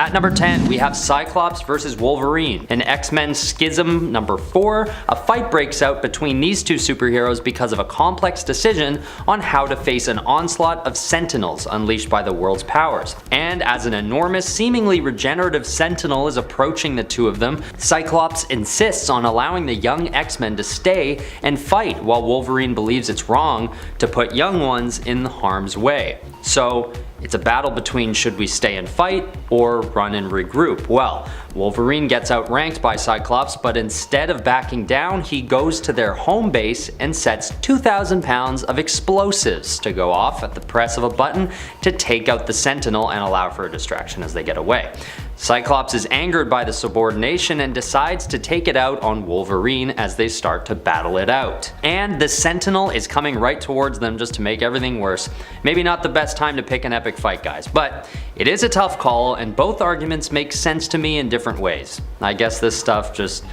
At number 10, we have Cyclops versus Wolverine. In X-Men Schism number 4, a fight breaks out between these two superheroes because of a complex decision on how to face an onslaught of Sentinels unleashed by the world's powers. And as an enormous, seemingly regenerative Sentinel is approaching the two of them, Cyclops insists on allowing the young X-Men to stay and fight, while Wolverine believes it's wrong to put young ones in harm's way. So it's a battle between should we stay and fight or run and regroup. Well, Wolverine gets outranked by Cyclops, but instead of backing down, he goes to their home base and sets 2,000 pounds of explosives to go off at the press of a button to take out the Sentinel and allow for a distraction as they get away. Cyclops is angered by the subordination and decides to take it out on Wolverine as they start to battle it out. And the Sentinel is coming right towards them just to make everything worse. Maybe not the best time to pick an epic fight, guys, but it is a tough call and both arguments make sense to me in different ways. I guess this stuff just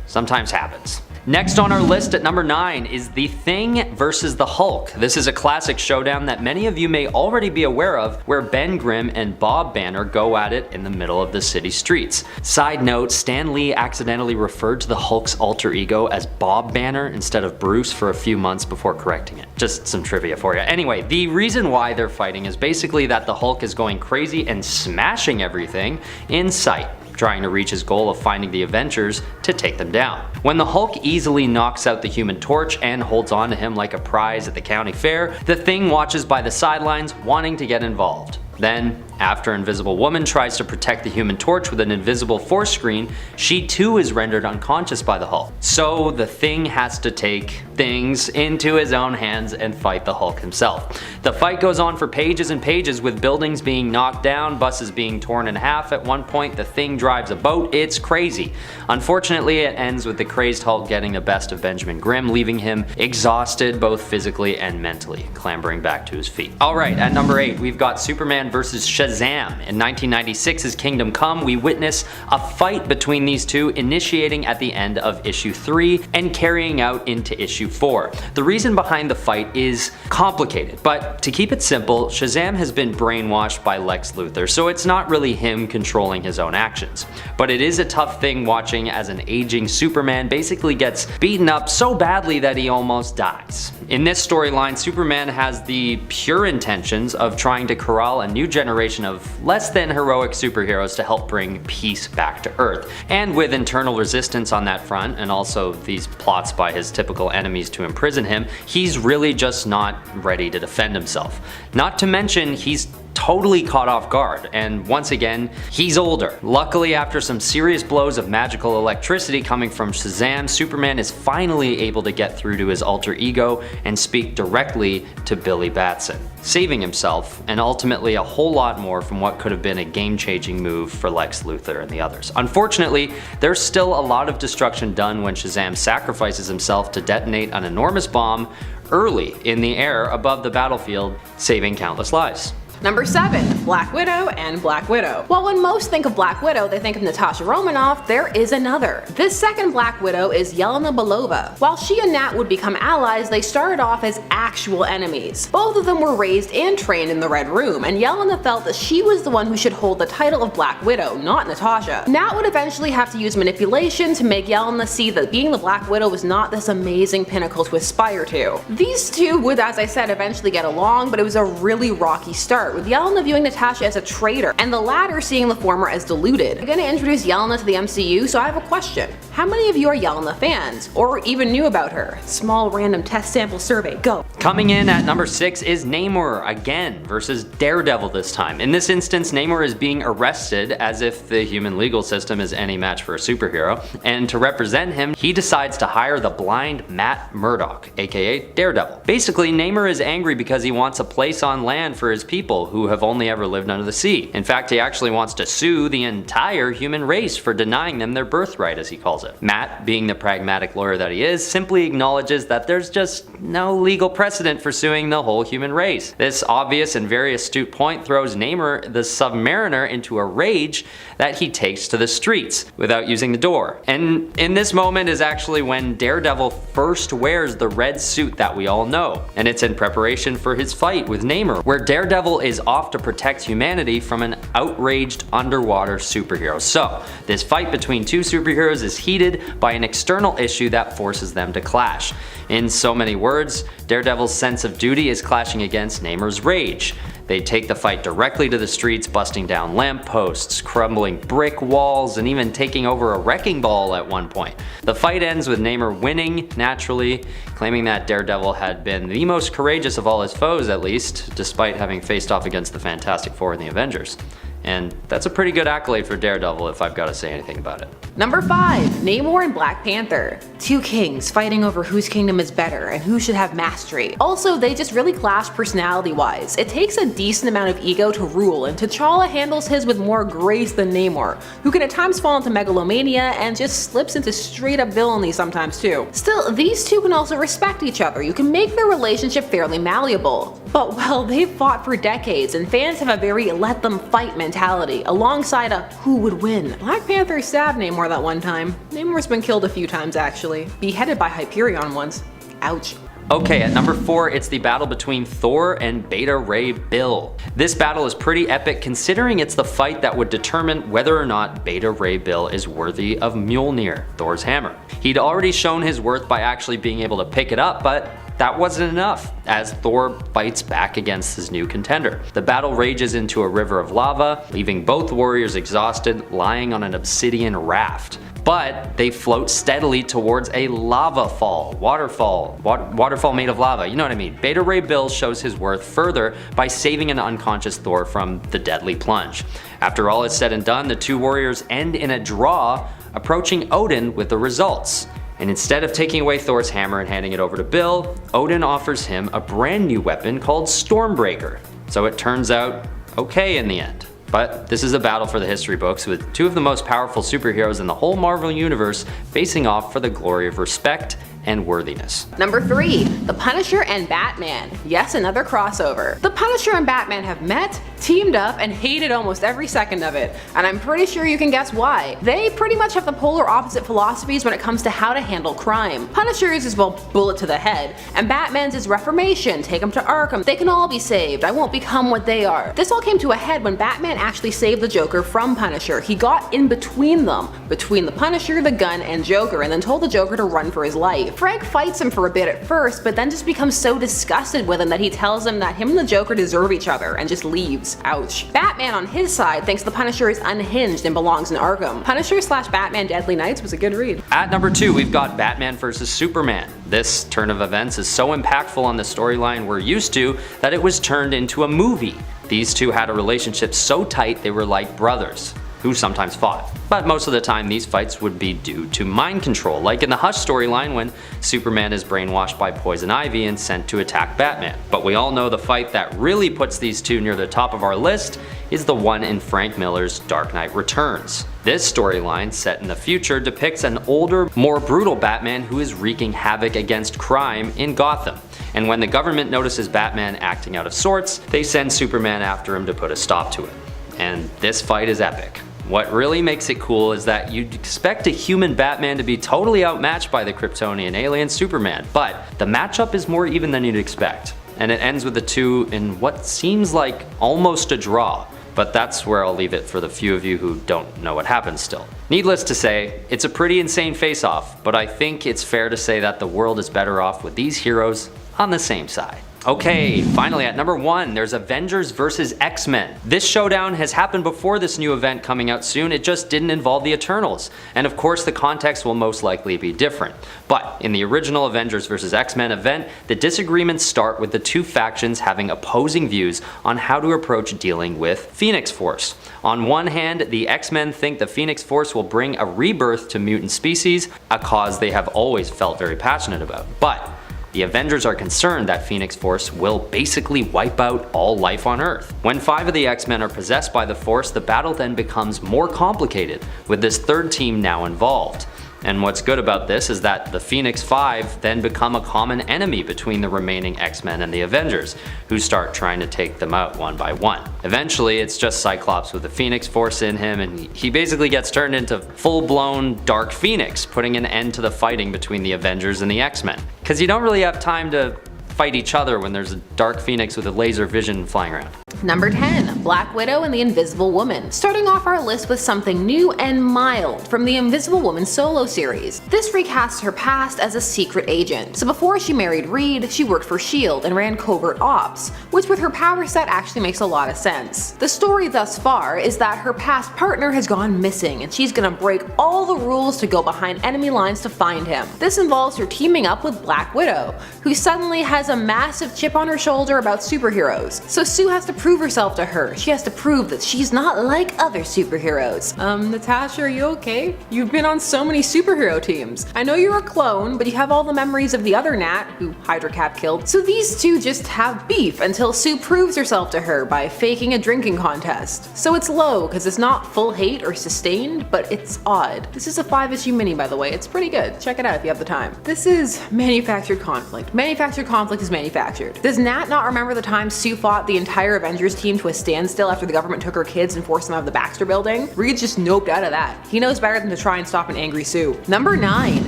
sometimes happens. Next on our list at number 9 is The Thing versus the Hulk. This is a classic showdown that many of you may already be aware of, where Ben Grimm and Bob Banner go at it in the middle of the city streets. Side note, Stan Lee accidentally referred to the Hulk's alter ego as Bob Banner instead of Bruce for a few months before correcting it. Just some trivia for you. Anyway, the reason why they're fighting is basically that the Hulk is going crazy and smashing everything in sight, trying to reach his goal of finding the Avengers to take them down. When the Hulk easily knocks out the Human Torch and holds on to him like a prize at the county fair, the Thing watches by the sidelines wanting to get involved. Then, after Invisible Woman tries to protect the Human Torch with an invisible force screen, she too is rendered unconscious by the Hulk. So the Thing has to take things into his own hands and fight the Hulk himself. The fight goes on for pages and pages, with buildings being knocked down, buses being torn in half. At one point the Thing drives a boat. It's crazy. Unfortunately, it ends with the crazed Hulk getting the best of Benjamin Grimm, leaving him exhausted both physically and mentally, clambering back to his feet. Alright, at number 8 we've got Superman versus SHAZAM. In 1996's Kingdom Come, we witness a fight between these two, initiating at the end of issue 3 and carrying out into issue 4. The reason behind the fight is complicated, but to keep it simple, SHAZAM has been brainwashed by Lex Luthor, so it's not really him controlling his own actions. But it is a tough thing watching as an aging Superman basically gets beaten up so badly that he almost dies. In this storyline, Superman has the pure intentions of trying to corral a new generation of less than heroic superheroes to help bring peace back to Earth. And with internal resistance on that front, and also these plots by his typical enemies to imprison him, he's really just not ready to defend himself. Not to mention, he's totally caught off guard, and once again, he's older. Luckily, after some serious blows of magical electricity coming from SHAZAM, Superman is finally able to get through to his alter ego and speak directly to Billy Batson, saving himself and ultimately a whole lot more from what could have been a game-changing move for Lex Luthor and the others. Unfortunately, there's still a lot of destruction done when SHAZAM sacrifices himself to detonate an enormous bomb early in the air above the battlefield, saving countless lives. Number 7, Black Widow and Black Widow. Well, when most think of Black Widow, they think of Natasha Romanoff. There is another. This second Black Widow is Yelena Belova. While she and Nat would become allies, they started off as actual enemies. Both of them were raised and trained in the Red Room, and Yelena felt that she was the one who should hold the title of Black Widow, not Natasha. Nat would eventually have to use manipulation to make Yelena see that being the Black Widow was not this amazing pinnacle to aspire to. These two would, as I said, eventually get along, but it was a really rocky start, with Yelena viewing Natasha as a traitor, and the latter seeing the former as deluded. I'm gonna introduce Yelena to the MCU, so I have a question. How many of you are Yelena fans, or even knew about her? Small random test sample survey, go. Coming in at number 6 is Namor, again, versus Daredevil this time. In this instance, Namor is being arrested as if the human legal system is any match for a superhero, and to represent him, he decides to hire the blind Matt Murdock, aka Daredevil. Basically, Namor is angry because he wants a place on land for his people who have only ever lived under the sea. In fact, he actually wants to sue the entire human race for denying them their birthright, as he calls it. Matt, being the pragmatic lawyer that he is, simply acknowledges that there's just no legal precedent for suing the whole human race. This obvious and very astute point throws Namor the Submariner into a rage that he takes to the streets without using the door. And in this moment is actually when Daredevil first wears the red suit that we all know, and it's in preparation for his fight with Namor, where Daredevil is off to protect humanity from an outraged underwater superhero. So, this fight between two superheroes is heated by an external issue that forces them to clash. In so many words, Daredevil's sense of duty is clashing against Namor's rage. They take the fight directly to the streets, busting down lampposts, crumbling brick walls, and even taking over a wrecking ball at one point. The fight ends with Namor winning, naturally, claiming that Daredevil had been the most courageous of all his foes, at least, despite having faced off against the Fantastic Four and the Avengers. And that's a pretty good accolade for Daredevil if I've got to say anything about it. Number 5. Namor and Black Panther. Two kings fighting over whose kingdom is better and who should have mastery. Also, they just really clash personality wise. It takes a decent amount of ego to rule, and T'Challa handles his with more grace than Namor, who can at times fall into megalomania and just slips into straight up villainy sometimes too. Still, these two can also respect each other. You can make their relationship fairly malleable. But well, they've fought for decades, and fans have a very let them fight mentality, alongside a who would win. Black Panther stabbed Namor that one time. Namor's been killed a few times actually. Beheaded by Hyperion once. Ouch. Okay, at number 4, it's the battle between Thor and Beta Ray Bill. This battle is pretty epic considering it's the fight that would determine whether or not Beta Ray Bill is worthy of Mjolnir, Thor's hammer. He'd already shown his worth by actually being able to pick it up, but that wasn't enough, as Thor fights back against his new contender. The battle rages into a river of lava, leaving both warriors exhausted, lying on an obsidian raft. But they float steadily towards a lava fall, waterfall made of lava, you know what I mean. Beta Ray Bill shows his worth further by saving an unconscious Thor from the deadly plunge. After all is said and done, the two warriors end in a draw, approaching Odin with the results. And instead of taking away Thor's hammer and handing it over to Bill, Odin offers him a brand new weapon called Stormbreaker. So it turns out okay in the end. But this is a battle for the history books, with two of the most powerful superheroes in the whole Marvel Universe facing off for the glory of respect and worthiness. Number 3. The Punisher and Batman. Yes, another crossover. The Punisher and Batman have met, teamed up, and hated almost every second of it. And I'm pretty sure you can guess why. They pretty much have the polar opposite philosophies when it comes to how to handle crime. Punisher's is, well, bullet to the head, and Batman's is reformation, take them to Arkham, they can all be saved, I won't become what they are. This all came to a head when Batman actually saved the Joker from Punisher. He got in between them, between the Punisher, the gun, and Joker, and then told the Joker to run for his life. Frank fights him for a bit at first, but then just becomes so disgusted with him that he tells him that him and the Joker deserve each other and just leaves. Ouch. Batman on his side thinks the Punisher is unhinged and belongs in Arkham. Punisher / Batman Deadly Nights was a good read. At number 2, we've got Batman vs. Superman. This turn of events is so impactful on the storyline we're used to that it was turned into a movie. These two had a relationship so tight they were like brothers, who sometimes fought. But most of the time these fights would be due to mind control, like in the Hush storyline when Superman is brainwashed by Poison Ivy and sent to attack Batman. But we all know the fight that really puts these two near the top of our list is the one in Frank Miller's Dark Knight Returns. This storyline, set in the future, depicts an older, more brutal Batman who is wreaking havoc against crime in Gotham. And when the government notices Batman acting out of sorts, they send Superman after him to put a stop to it. And this fight is epic. What really makes it cool is that you'd expect a human Batman to be totally outmatched by the Kryptonian alien Superman, but the matchup is more even than you'd expect. And it ends with the two in what seems like almost a draw. But that's where I'll leave it for the few of you who don't know what happens still. Needless to say, it's a pretty insane face-off, but I think it's fair to say that the world is better off with these heroes on the same side. Okay, finally at number 1, there's Avengers vs. X-Men. This showdown has happened before this new event coming out soon, it just didn't involve the Eternals. And of course the context will most likely be different. But in the original Avengers vs. X-Men event, the disagreements start with the two factions having opposing views on how to approach dealing with Phoenix Force. On one hand, the X-Men think the Phoenix Force will bring a rebirth to mutant species, a cause they have always felt very passionate about. But the Avengers are concerned that Phoenix Force will basically wipe out all life on Earth. When 5 of the X-Men are possessed by the Force, the battle then becomes more complicated, with this third team now involved. And what's good about this is that the Phoenix 5 then become a common enemy between the remaining X-Men and the Avengers, who start trying to take them out one by one. Eventually, it's just Cyclops with the Phoenix Force in him, and he basically gets turned into full-blown Dark Phoenix, putting an end to the fighting between the Avengers and the X-Men. Because you don't really have time to fight each other when there's a Dark Phoenix with a laser vision flying around. Number 10. Black Widow and the Invisible Woman. Starting off our list with something new and mild from the Invisible Woman solo series. This recasts her past as a secret agent. So before she married Reed, she worked for S.H.I.E.L.D. and ran covert ops, which with her power set actually makes a lot of sense. The story thus far is that her past partner has gone missing and she's gonna break all the rules to go behind enemy lines to find him. This involves her teaming up with Black Widow, who suddenly has a massive chip on her shoulder about superheroes. So Sue has to prove herself to her. She has to prove that she's not like other superheroes. Natasha, are you okay? You've been on so many superhero teams. I know you're a clone, but you have all the memories of the other Nat, who Hydra Cap killed. So these two just have beef until Sue proves herself to her by faking a drinking contest. So it's low because it's not full hate or sustained, but it's odd. This is a 5-issue mini, by the way. It's pretty good. Check it out if you have the time. This is manufactured conflict. Manufactured conflict is manufactured. Does Nat not remember the time Sue fought the entire Avengers team to a standstill after the government took her kids and forced them out of the Baxter building? Reed's just noped out of that. He knows better than to try and stop an angry Sue. Number 9.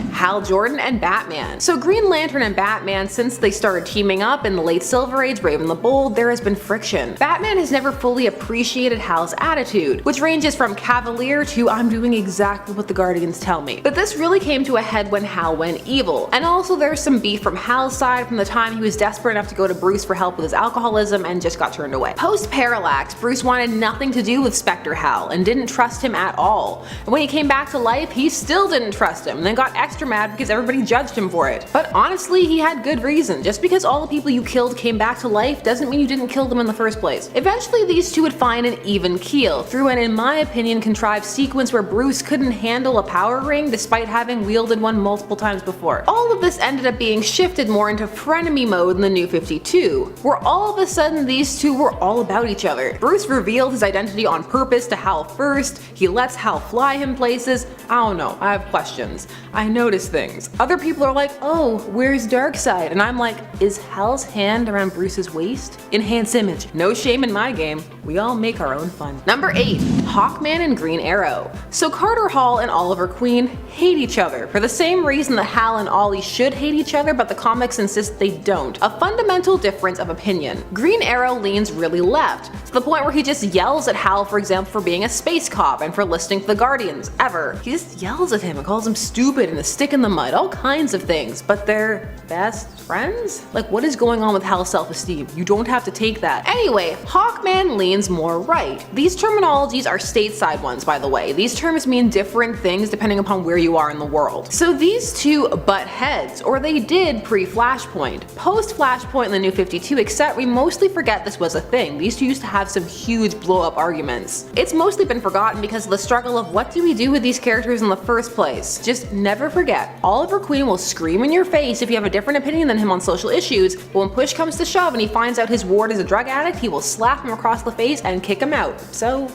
Hal Jordan and Batman. So Green Lantern and Batman, since they started teaming up in the late Silver Age, Brave and the Bold, there has been friction. Batman has never fully appreciated Hal's attitude, which ranges from cavalier to I'm doing exactly what the Guardians tell me. But this really came to a head when Hal went evil. And also there's some beef from Hal's side from the time he was desperate enough to go to Bruce for help with his alcoholism and just got turned away. Post-Parallax, Bruce wanted nothing to do with Spectre Hal and didn't trust him at all. And when he came back to life, he still didn't trust him and then got extra mad because everybody judged him for it. But honestly, he had good reason. Just because all the people you killed came back to life doesn't mean you didn't kill them in the first place. Eventually, these two would find an even keel through an, in my opinion, contrived sequence where Bruce couldn't handle a power ring despite having wielded one multiple times before. All of this ended up being shifted more into frenemy mode in the New 52, where all of a sudden these two were all about each other. Bruce revealed his identity on purpose to Hal first, he lets Hal fly him places. I don't know, I have questions. I notice things. Other people are like, oh, where's Darkseid? And I'm like, is Hal's hand around Bruce's waist? Enhance image. No shame in my game. We all make our own fun. Number 8. Hawkman and Green Arrow. So Carter Hall and Oliver Queen hate each other for the same reason that Hal and Ollie should hate each other, but the comics insist they don't. A fundamental difference of opinion. Green Arrow leans really left, to the point where he just yells at Hal, for example, for being a space cop and for listening to the Guardians, ever. He just yells at him and calls him stupid and a stick in the mud, all kinds of things, but they're best friends? Like, what is going on with Hal's self-esteem? You don't have to take that. Anyway, Hawkman leans more right. These terminologies are stateside ones, by the way. These terms mean different things depending upon where you are in the world. So these two butt heads, or they did pre-Flashpoint. Post-Flashpoint in the New 52, except we mostly forget this was a thing. These two used to have some huge blow-up arguments. It's mostly been forgotten because of the struggle of what do we do with these characters in the first place. Just never forget, Oliver Queen will scream in your face if you have a different opinion than him on social issues, but when push comes to shove and he finds out his ward is a drug addict, he will slap him across the face and kick him out. So,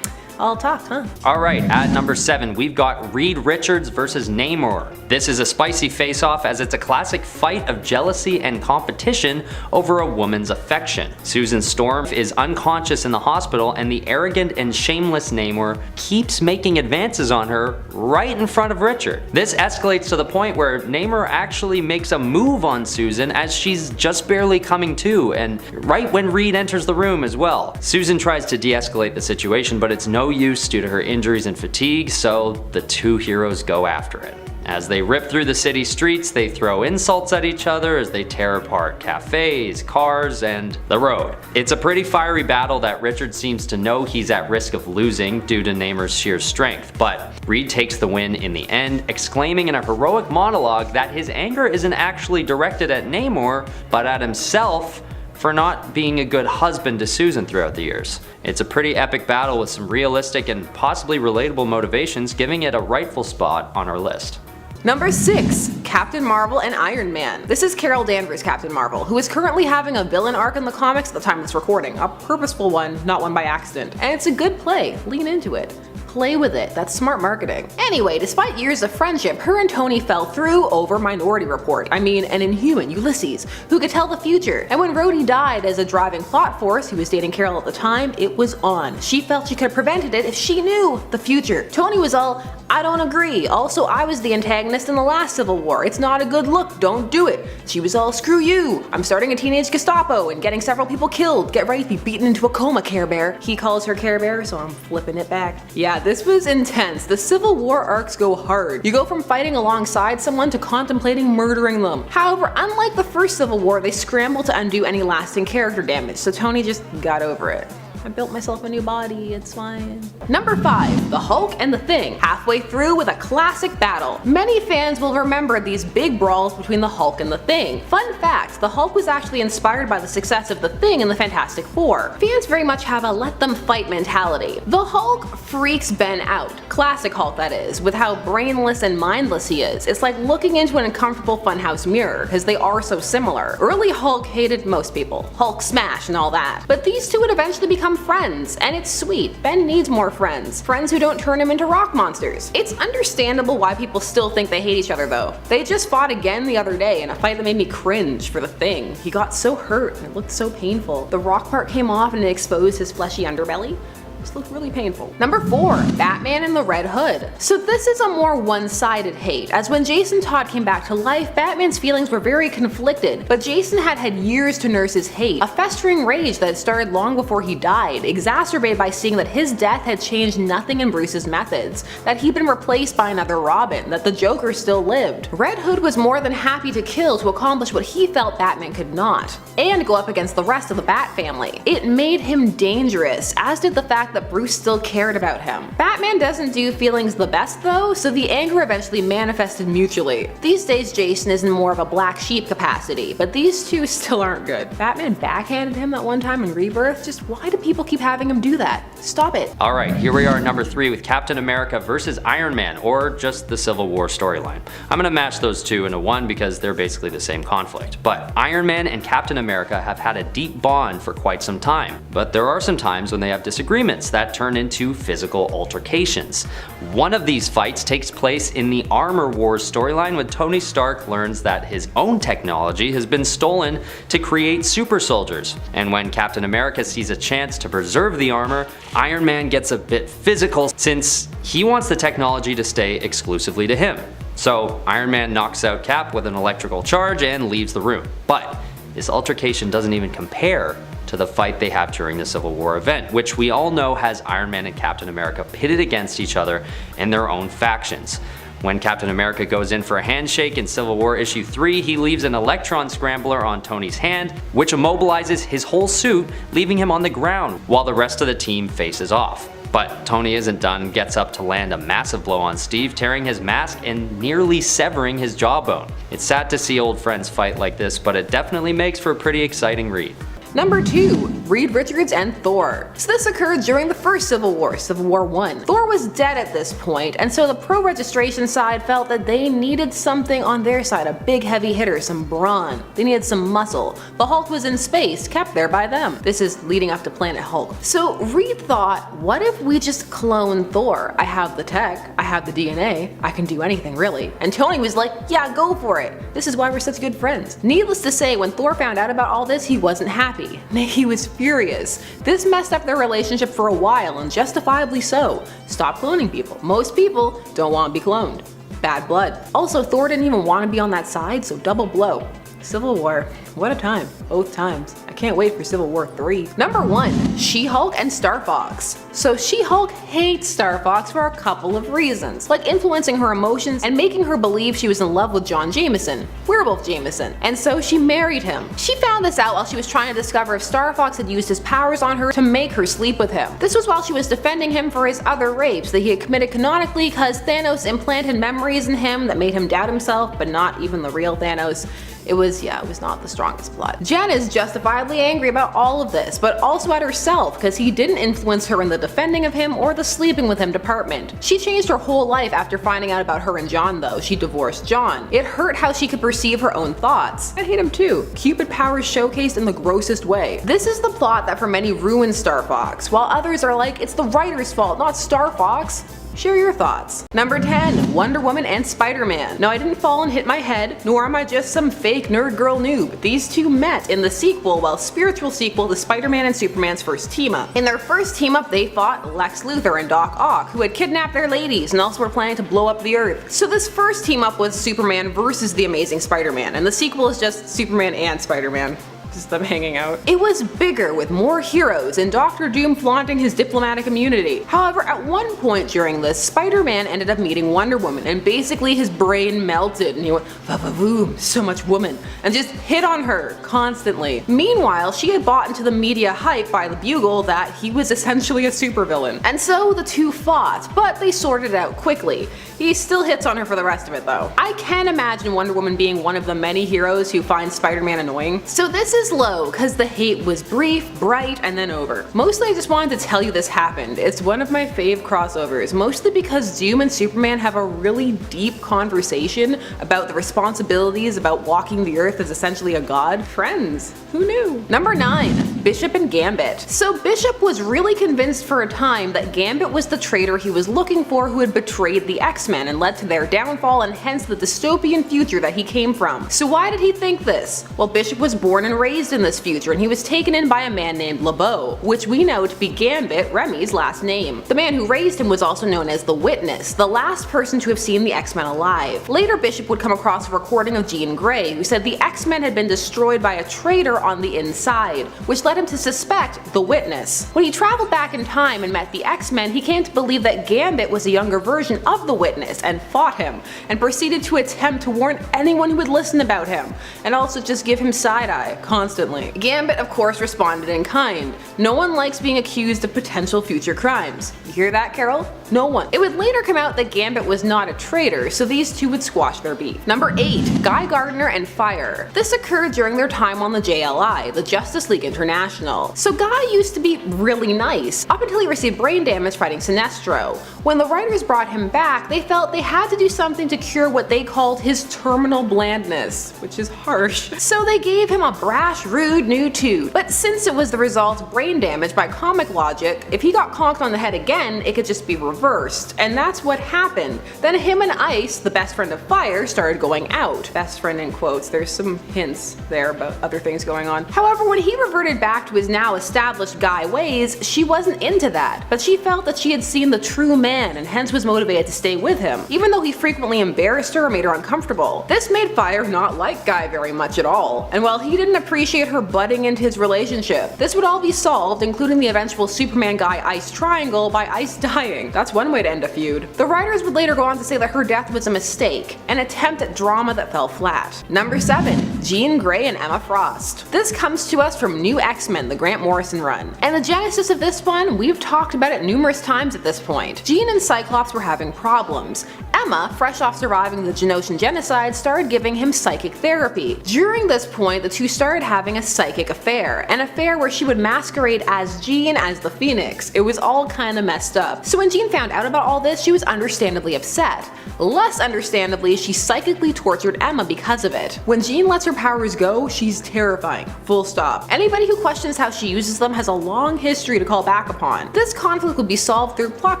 all talk, huh? Alright, at number 7, we've got Reed Richards versus Namor. This is a spicy face-off as it's a classic fight of jealousy and competition over a woman's affection. Susan Storm is unconscious in the hospital and the arrogant and shameless Namor keeps making advances on her right in front of Richard. This escalates to the point where Namor actually makes a move on Susan as she's just barely coming to, and right when Reed enters the room as well. Susan tries to de-escalate the situation, but it's no use due to her injuries and fatigue, so the two heroes go after it. As they rip through the city streets, they throw insults at each other as they tear apart cafes, cars, and the road. It's a pretty fiery battle that Richard seems to know he's at risk of losing due to Namor's sheer strength, but Reed takes the win in the end, exclaiming in a heroic monologue that his anger isn't actually directed at Namor, but at himself for not being a good husband to Susan throughout the years. It's a pretty epic battle with some realistic and possibly relatable motivations, giving it a rightful spot on our list. Number 6. Captain Marvel and Iron Man. This is Carol Danvers' Captain Marvel, who is currently having a villain arc in the comics at the time of this recording. A purposeful one, not one by accident. And it's a good play. Lean into it. Play with it, that's smart marketing. Anyway, despite years of friendship, her and Tony fell through over Minority Report. I mean, an Inhuman, Ulysses, who could tell the future. And when Rhodey died as a driving plot force, he was dating Carol at the time, it was on. She felt she could have prevented it if she knew the future. Tony was all, I don't agree. Also, I was the antagonist in the last Civil War. It's not a good look, don't do it. She was all, screw you. I'm starting a teenage Gestapo and getting several people killed. Get ready to be beaten into a coma, Care Bear. He calls her Care Bear, so I'm flipping it back. Yeah, this was intense. The Civil War arcs go hard. You go from fighting alongside someone to contemplating murdering them. However, unlike the first Civil War, they scramble to undo any lasting character damage, so Tony just got over it. I built myself a new body, it's fine. Number 5, the Hulk and the Thing, halfway through with a classic battle. Many fans will remember these big brawls between the Hulk and the Thing. Fun fact, the Hulk was actually inspired by the success of the Thing in the Fantastic Four. Fans very much have a let them fight mentality. The Hulk freaks Ben out. Classic Hulk, that is, with how brainless and mindless he is. It's like looking into an uncomfortable funhouse mirror, because they are so similar. Early Hulk hated most people, Hulk smash and all that. But these two would eventually become friends, and it's sweet. Ben needs more friends. Friends who don't turn him into rock monsters. It's understandable why people still think they hate each other though. They just fought again the other day in a fight that made me cringe for the Thing. He got so hurt and it looked so painful. The rock part came off and it exposed his fleshy underbelly. This looked really painful. Number 4, Batman and the Red Hood. So this is a more one-sided hate, as when Jason Todd came back to life, Batman's feelings were very conflicted, but Jason had had years to nurse his hate, a festering rage that had started long before he died, exacerbated by seeing that his death had changed nothing in Bruce's methods, that he'd been replaced by another Robin, that the Joker still lived. Red Hood was more than happy to kill to accomplish what he felt Batman could not, and go up against the rest of the Bat family. It made him dangerous, as did the fact that Bruce still cared about him. Batman doesn't do feelings the best though, so the anger eventually manifested mutually. These days Jason is in more of a black sheep capacity, but these two still aren't good. Batman backhanded him that one time in Rebirth. Just why do people keep having him do that? Stop it. Alright, here we are at number 3 with Captain America versus Iron Man, or just the Civil War storyline. I'm gonna match those two into one because they're basically the same conflict. But Iron Man and Captain America have had a deep bond for quite some time, but there are some times when they have disagreements that turn into physical altercations. One of these fights takes place in the Armor Wars storyline when Tony Stark learns that his own technology has been stolen to create super soldiers. And when Captain America sees a chance to preserve the armor, Iron Man gets a bit physical since he wants the technology to stay exclusively to him. So Iron Man knocks out Cap with an electrical charge and leaves the room. But this altercation doesn't even compare to the fight they have during the Civil War event, which we all know has Iron Man and Captain America pitted against each other in their own factions. When Captain America goes in for a handshake in Civil War issue 3, he leaves an electron scrambler on Tony's hand, which immobilizes his whole suit, leaving him on the ground while the rest of the team faces off. But Tony isn't done, gets up to land a massive blow on Steve, tearing his mask and nearly severing his jawbone. It's sad to see old friends fight like this, but it definitely makes for a pretty exciting read. Number 2, Reed Richards and Thor. So this occurred during the first Civil War, Civil War I. Thor was dead at this point, and so the pro-registration side felt that they needed something on their side, a big heavy hitter, some brawn. They needed some muscle. The Hulk was in space, kept there by them. This is leading up to Planet Hulk. So Reed thought, what if we just clone Thor? I have the tech, I have the DNA, I can do anything really. And Tony was like, yeah, go for it. This is why we're such good friends. Needless to say, when Thor found out about all this, he wasn't happy. He was furious. This messed up their relationship for a while, and justifiably so. Stop cloning people. Most people don't want to be cloned. Bad blood. Also, Thor didn't even want to be on that side, so double blow. Civil War, what a time, both times. I can't wait for Civil War 3. Number 1, She-Hulk and Star Fox. So She-Hulk hates Star Fox for a couple of reasons, like influencing her emotions and making her believe she was in love with John Jameson, Werewolf Jameson, and so she married him. She found this out while she was trying to discover if Star Fox had used his powers on her to make her sleep with him. This was while she was defending him for his other rapes that he had committed canonically because Thanos implanted memories in him that made him doubt himself, but not even the real Thanos. It was not the strongest plot. Jen is justifiably incredibly angry about all of this, but also at herself because he didn't influence her in the defending of him or the sleeping with him department. She changed her whole life after finding out about her and John though. She divorced John. It hurt how she could perceive her own thoughts. I hate him too. Cupid powers showcased in the grossest way. This is the plot that for many ruins Star Fox, while others are like, it's the writer's fault, not Star Fox. Share your thoughts. Number 10. Wonder Woman and Spider-Man. Now I didn't fall and hit my head, nor am I just some fake nerd girl noob. These two met in the sequel, spiritual sequel to Spider-Man and Superman's first team-up. In their first team-up, they fought Lex Luthor and Doc Ock, who had kidnapped their ladies and also were planning to blow up the Earth. So this first team-up was Superman versus the Amazing Spider-Man, and the sequel is just Superman and Spider-Man. Just them hanging out. It was bigger with more heroes and Dr. Doom flaunting his diplomatic immunity. However, at one point during this, Spider-Man ended up meeting Wonder Woman and basically his brain melted and he went va-va-voom, so much woman, and just hit on her constantly. Meanwhile, she had bought into the media hype by the Bugle that he was essentially a supervillain. And so the two fought, but they sorted it out quickly. He still hits on her for the rest of it though. I can imagine Wonder Woman being one of the many heroes who find Spider-Man annoying. So this is low because the hate was brief, bright, and then over. Mostly I just wanted to tell you this happened. It's one of my fave crossovers, mostly because Doom and Superman have a really deep conversation about the responsibilities about walking the earth as essentially a god. Friends, who knew? Number 9. Bishop and Gambit. So Bishop was really convinced for a time that Gambit was the traitor he was looking for who had betrayed the X-Men and led to their downfall and hence the dystopian future that he came from. So why did he think this? Well, Bishop was born and raised in this future and he was taken in by a man named LeBeau, which we know to be Gambit, Remy's last name. The man who raised him was also known as the Witness, the last person to have seen the X-Men alive. Later Bishop would come across a recording of Jean Grey who said the X-Men had been destroyed by a traitor on the inside, which led him to suspect the Witness. When he traveled back in time and met the X-Men, he came to believe that Gambit was a younger version of the Witness and fought him, and proceeded to attempt to warn anyone who would listen about him, and also just give him side-eye constantly. Gambit of course responded in kind. No one likes being accused of potential future crimes. You hear that, Carol? No one. It would later come out that Gambit was not a traitor, so these two would squash their beef. Number 8. Guy Gardner and Fire. This occurred during their time on the JLI, the Justice League International. So Guy used to be really nice, up until he received brain damage fighting Sinestro. When the writers brought him back, they felt they had to do something to cure what they called his terminal blandness, which is harsh. So they gave him a brash, rude new toot. But since it was the result of brain damage by comic logic, if he got conked on the head again, it could just be reversed. And that's what happened. Then him and Ice, the best friend of Fire, started going out. Best friend in quotes, there's some hints there about other things going on. However, when he reverted back to his now established Guy ways, she wasn't into that, but she felt that she had seen the true man and hence was motivated to stay with him, even though he frequently embarrassed her or made her uncomfortable. This made Fire not like Guy very much at all, and while he didn't appreciate her butting into his relationship, this would all be solved, including the eventual Superman Guy Ice triangle, by Ice dying. That's one way to end a feud. The writers would later go on to say that her death was a mistake, an attempt at drama that fell flat. Number 7. Jean Grey and Emma Frost. This comes to us from New X-Men, the Grant Morrison run. And the genesis of this one, we've talked about it numerous times at this point. Jean and Cyclops were having problems. Emma, fresh off surviving the Genoshan genocide, started giving him psychic therapy. During this point, the two started having a psychic affair, an affair where she would masquerade as Jean as the Phoenix. It was all kinda messed up. So when Jean found out about all this, she was understandably upset. Less understandably, she psychically tortured Emma because of it. When Jean lets her powers go, she's terrifying. Full stop. Anybody who questions how she uses them has a long history to call back upon. This conflict would be solved through plot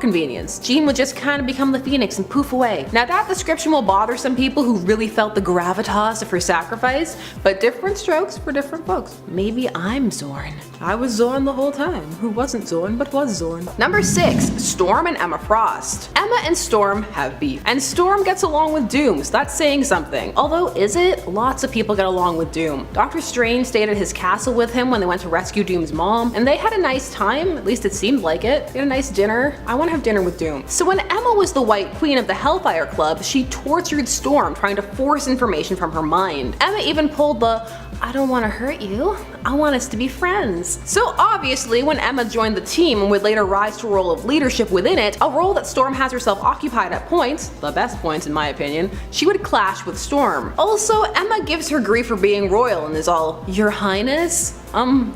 convenience. Jean would just kinda become the Phoenix and poof away. Now that description will bother some people who really felt the gravitas of her sacrifice, but different strokes for different folks. Maybe I'm Zorn. I was Zorn the whole time. Who wasn't Zorn but was Zorn. Number 6. Storm and Emma Frost. Emma and Storm have beef, and Storm gets along with Doom, so that's saying something. Although is it? Lots of people get along with Doom. Doctor Strange stayed at his castle with him when they went to rescue Doom's mom, and they had a nice time, at least it seemed like it. They had a nice dinner. I want to have dinner with Doom. So when Emma was the White Queen of the Hellfire Club, she tortured Storm, trying to force information from her mind. Emma even pulled the I don't want to hurt you, I want us to be friends. So obviously when Emma joined the team and would later rise to a role of leadership within it, a role that Storm has herself occupied at points, the best points in my opinion, she would clash with Storm. Also, Emma gives her grief for being royal and is all, Your Highness?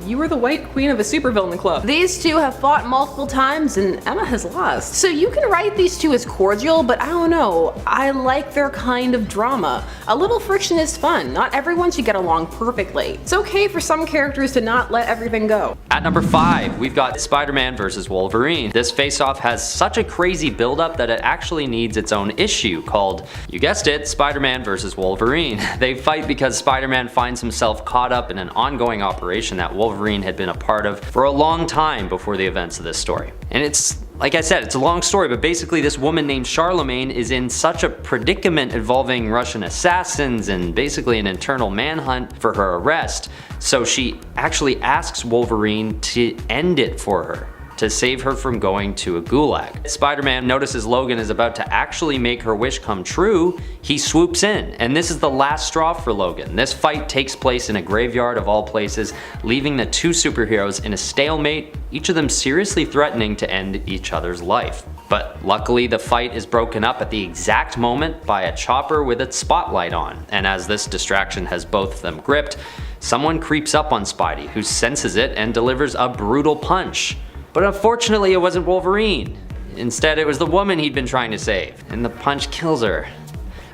you were the white queen of a supervillain club. These two have fought multiple times and Emma has lost. So you can write these two as cordial, but I don't know, I like their kind of drama. A little friction is fun. Not everyone should get along perfectly. It's okay for some characters to not let everything go. At number 5, we've got Spider-Man vs. Wolverine. This face-off has such a crazy build-up that it actually needs its own issue called, you guessed it, Spider-Man vs. Wolverine. They fight because Spider-Man finds himself caught up in an ongoing operation that Wolverine had been a part of for a long time before the events of this story. And it's, like I said, it's a long story, but basically this woman named Charlemagne is in such a predicament involving Russian assassins and basically an internal manhunt for her arrest, so she actually asks Wolverine to end it for her, to save her from going to a gulag. Spider-Man notices Logan is about to actually make her wish come true. He swoops in, and this is the last straw for Logan. This fight takes place in a graveyard of all places, leaving the two superheroes in a stalemate, each of them seriously threatening to end each other's life. But luckily the fight is broken up at the exact moment by a chopper with its spotlight on, and as this distraction has both of them gripped, someone creeps up on Spidey, who senses it and delivers a brutal punch. But unfortunately it wasn't Wolverine. Instead it was the woman he'd been trying to save, and the punch kills her.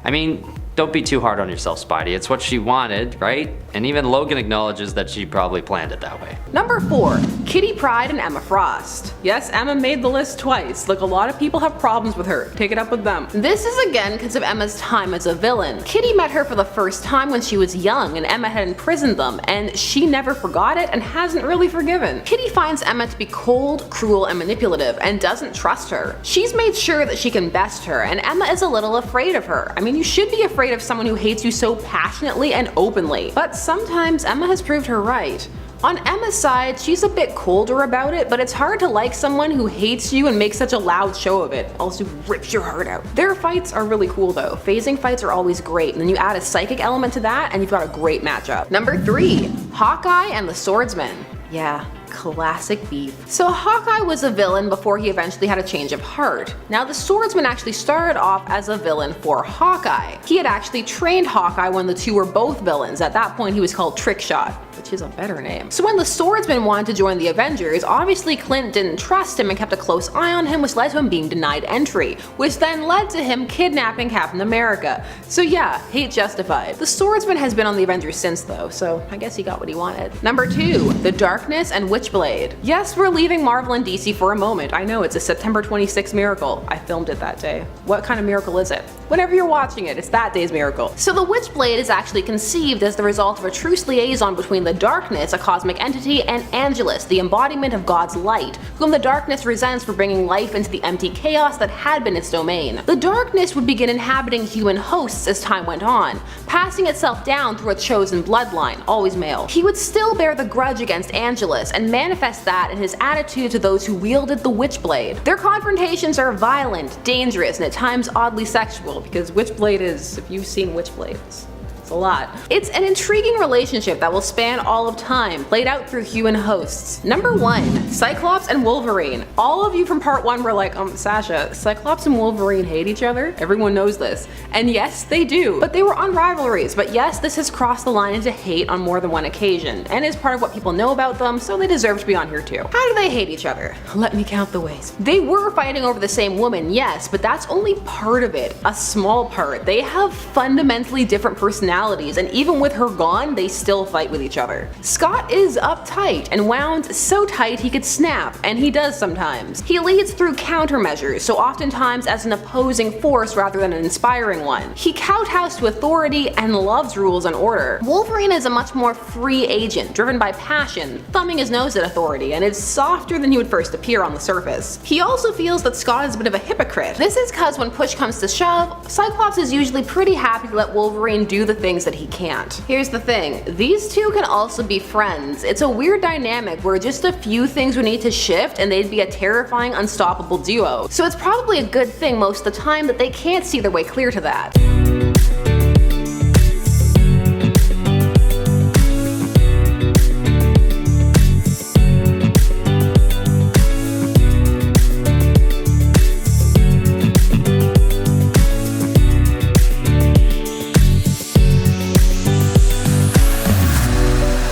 I mean, don't be too hard on yourself, Spidey. It's what she wanted, right? And even Logan acknowledges that she probably planned it that way. Number 4, Kitty Pryde and Emma Frost. Yes, Emma made the list twice. Look, a lot of people have problems with her. Take it up with them. This is again because of Emma's time as a villain. Kitty met her for the first time when she was young and Emma had imprisoned them, and she never forgot it and hasn't really forgiven. Kitty finds Emma to be cold, cruel, and manipulative and doesn't trust her. She's made sure that she can best her, and Emma is a little afraid of her. I mean, you should be afraid of someone who hates you so passionately and openly. But sometimes Emma has proved her right. On Emma's side, she's a bit colder about it, but it's hard to like someone who hates you and makes such a loud show of it, also rips your heart out. Their fights are really cool though. Phasing fights are always great, and then you add a psychic element to that and you've got a great matchup. Number 3, Hawkeye and the Swordsman. Yeah, classic beef. So Hawkeye was a villain before he eventually had a change of heart. Now the Swordsman actually started off as a villain for Hawkeye. He had actually trained Hawkeye when the two were both villains. At that point he was called Trickshot, which is a better name. So when the Swordsman wanted to join the Avengers, obviously Clint didn't trust him and kept a close eye on him, which led to him being denied entry, which then led to him kidnapping Captain America. So yeah, hate justified. The Swordsman has been on the Avengers since though, so I guess he got what he wanted. Number 2, The Darkness and WITCHBLADE. Yes, we're leaving Marvel and DC for a moment. I know, it's a September 26th miracle. I filmed it that day. What kind of miracle is it? Whenever you're watching it, it's that day's miracle. So the WITCHBLADE is actually conceived as the result of a truce liaison between the Darkness, a cosmic entity, and Angelus, the embodiment of God's light, whom the Darkness resents for bringing life into the empty chaos that had been its domain. The Darkness would begin inhabiting human hosts as time went on, passing itself down through a chosen bloodline, always male. He would still bear the grudge against Angelus and manifest that in his attitude to those who wielded the WITCHBLADE. Their confrontations are violent, dangerous, and at times oddly sexual, because WITCHBLADE is, if you've seen WITCHBLADE, it's a lot. It's an intriguing relationship that will span all of time, played out through human hosts. Number 1, Cyclops and Wolverine. All of you from part 1 were like, Sasha, Cyclops and Wolverine hate each other? Everyone knows this. And yes, they do. But they were on rivalries. But yes, this has crossed the line into hate on more than one occasion, and is part of what people know about them, so they deserve to be on here too. How do they hate each other? Let me count the ways. They were fighting over the same woman, yes, but that's only part of it. A small part. They have fundamentally different personalities, and even with her gone, they still fight with each other. Scott is uptight and wound so tight he could snap, and he does sometimes. He leads through countermeasures, so oftentimes as an opposing force rather than an inspiring one. He kowtows to authority and loves rules and order. Wolverine is a much more free agent, driven by passion, thumbing his nose at authority, and is softer than he would first appear on the surface. He also feels that Scott is a bit of a hypocrite. This is cause when push comes to shove, Cyclops is usually pretty happy to let Wolverine do the things that he can't. Here's the thing, these two can also be friends. It's a weird dynamic where just a few things would need to shift and they'd be a terrifying, unstoppable duo. So it's probably a good thing most of the time that they can't see their way clear to that.